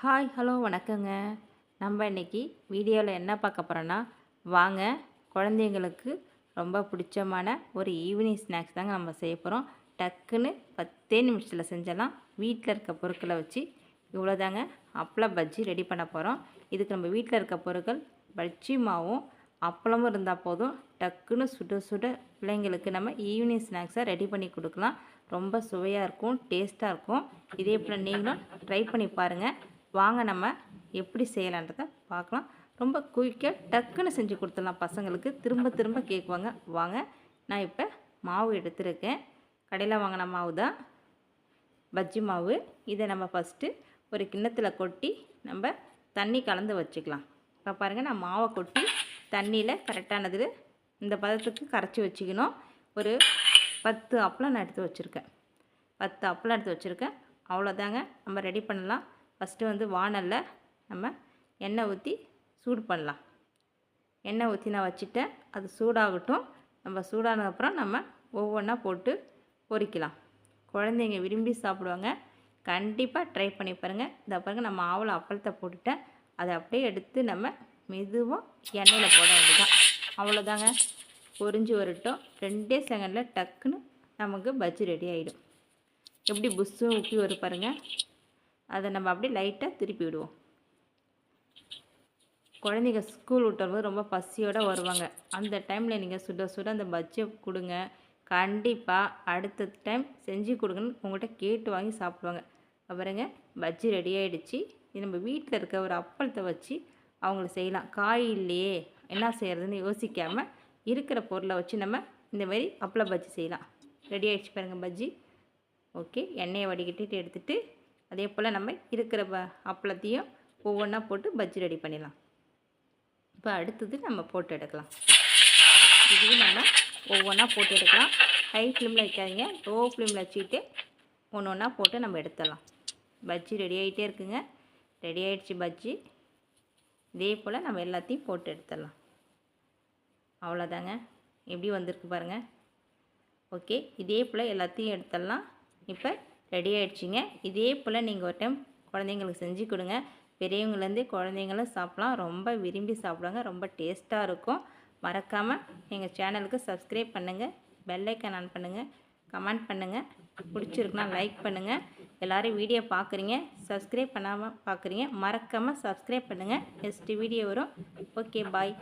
Hi hello வணக்கங்க. நம்ம இன்றைக்கி வீடியோவில் என்ன பார்க்க போகிறோன்னா, வாங்க குழந்தைங்களுக்கு ரொம்ப பிடிச்சமான ஒரு ஈவினிங் ஸ்நாக்ஸ் தாங்க நம்ம செய்ய போகிறோம். டக்குன்னு 10 நிமிஷத்தில் செஞ்சிடலாம். வீட்டில் இருக்க பொருட்களை வச்சு இவ்வளோதாங்க அப்பள பஜ்ஜி ரெடி பண்ண போகிறோம். இதுக்கு நம்ம வீட்டில் இருக்க பொருட்கள் பஜ்ஜி மாவும் அப்பளமும் இருந்தால் போதும். டக்குன்னு சுட சுட பிள்ளைங்களுக்கு நம்ம ஈவினிங் ஸ்நாக்ஸாக ரெடி பண்ணி கொடுக்கலாம். ரொம்ப சுவையாக இருக்கும், டேஸ்ட்டாக இருக்கும். இதே போல் நீங்களும் ட்ரை பண்ணி பாருங்கள். வாங்க நம்ம எப்படி செய்யலான்றதை பார்க்கலாம். ரொம்ப குயிக்காக டக்குன்னு செஞ்சு கொடுத்துடலாம். பசங்களுக்கு திரும்ப திரும்ப கேட்குவாங்க. வாங்க, நான் இப்போ மாவு எடுத்துருக்கேன். கடையில் வாங்கின மாவு தான் பஜ்ஜி மாவு. இதை நம்ம ஃபஸ்ட்டு ஒரு கிண்ணத்தில் கொட்டி நம்ம தண்ணி கலந்து வச்சுக்கலாம். இப்போ பாருங்கள், நான் மாவை கொட்டி தண்ணியில் கரெக்டானது இந்த பதத்துக்கு கரைச்சி வச்சுக்கணும். ஒரு 10 அப்பளம் நான் எடுத்து வச்சுருக்கேன். 10 அப்பளம் எடுத்து வச்சுருக்கேன். அவ்வளோதாங்க, நம்ம ரெடி பண்ணலாம். ஃபஸ்ட்டு வானலில் நம்ம எண்ணெய் ஊற்றி சூடு பண்ணலாம். எண்ணெய் ஊற்றி நான் வச்சுட்டேன். அது சூடாகட்டும். நம்ம சூடானதுக்கப்புறம் நம்ம ஒவ்வொன்றா போட்டு பொரிக்கலாம். குழந்தைங்க விரும்பி சாப்பிடுவாங்க. கண்டிப்பாக ட்ரை பண்ணி பாருங்கள். இந்த பாருங்கள், நம்ம ஆவலை அப்பளத்தை போட்டுட்டேன். அதை அப்படியே எடுத்து நம்ம மெதுவாக எண்ணெயில் போட வேண்டியதான். அவ்வளோதாங்க, பொரிஞ்சு வரட்டும். 2 செகண்டில் டக்குன்னு நமக்கு பஜ்ஜி ரெடி ஆகிடும். எப்படி புஷ்ஷும் உப்பி வரும் பாருங்கள். அதை நம்ம அப்படியே லைட்டாக திருப்பி விடுவோம். குழந்தைங்க ஸ்கூல் விட்டு வரும்போது ரொம்ப பசியோடு வருவாங்க. அந்த டைமில் நீங்கள் சுட சுட அந்த பஜ்ஜியை கொடுங்க. கண்டிப்பாக அடுத்த டைம் செஞ்சு கொடுங்கன்னு உங்கள்கிட்ட கேட்டு வாங்கி சாப்பிடுவாங்க. பாருங்க, பஜ்ஜி ரெடி ஆகிடுச்சு. இது நம்ம வீட்டில் இருக்க ஒரு அப்பளத்தை வச்சு அவங்களுக்கு செய்யலாம். காய் இல்லையே என்ன செய்கிறதுன்னு யோசிக்காமல் இருக்கிற பொருளை வச்சு நம்ம இந்தமாரி அப்பள பஜ்ஜி செய்யலாம். ரெடி ஆகிடுச்சு பாருங்கள் பஜ்ஜி. ஓகே, எண்ணெயை வடிகட்டிட்டு எடுத்துகிட்டு அதே போல் நம்ம இருக்கிற அப்பளத்தையும் ஒவ்வொன்றா போட்டு பஜ்ஜி ரெடி பண்ணிடலாம். இப்போ அடுத்தது நம்ம போட்டு எடுக்கலாம். இதையும் நம்ம ஒவ்வொன்றா போட்டு எடுக்கலாம். ஹை ஃப்ளேமில் வைக்காதீங்க, லோ ஃப்ளேமில் வச்சுக்கிட்டு ஒன்று ஒன்றா போட்டு நம்ம எடுத்துடலாம். பஜ்ஜி ரெடி ஆகிட்டே இருக்குங்க. ரெடி ஆகிடுச்சு பஜ்ஜி. இதே போல் நம்ம எல்லாத்தையும் போட்டு எடுத்துடலாம். அவ்வளோதாங்க, எப்படி வந்திருக்கு பாருங்கள். ஓகே, இதே போல் எல்லாத்தையும் எடுத்துடலாம். இப்போ ரெடி ஆகிடுச்சிங்க. இதே போல் நீங்கள் ஒரு டைம் குழந்தைங்களுக்கு செஞ்சு கொடுங்க. பெரியவங்கலேருந்து குழந்தைங்களும் சாப்பிட்லாம். ரொம்ப விரும்பி சாப்பிடுவாங்க. ரொம்ப டேஸ்ட்டாக இருக்கும். மறக்காமல் எங்கள் சேனலுக்கு சப்ஸ்கிரைப் பண்ணுங்கள். பெல் ஐக்கான் ஆன் பண்ணுங்கள். கமெண்ட் பண்ணுங்கள். பிடிச்சிருக்குன்னா லைக் பண்ணுங்கள். எல்லோரும் வீடியோ பார்க்குறீங்க, சப்ஸ்கிரைப் பண்ணாமல் பார்க்குறீங்க. மறக்காமல் சப்ஸ்கிரைப் பண்ணுங்கள். நெக்ஸ்ட் வீடியோ வரும். ஓகே, பாய்.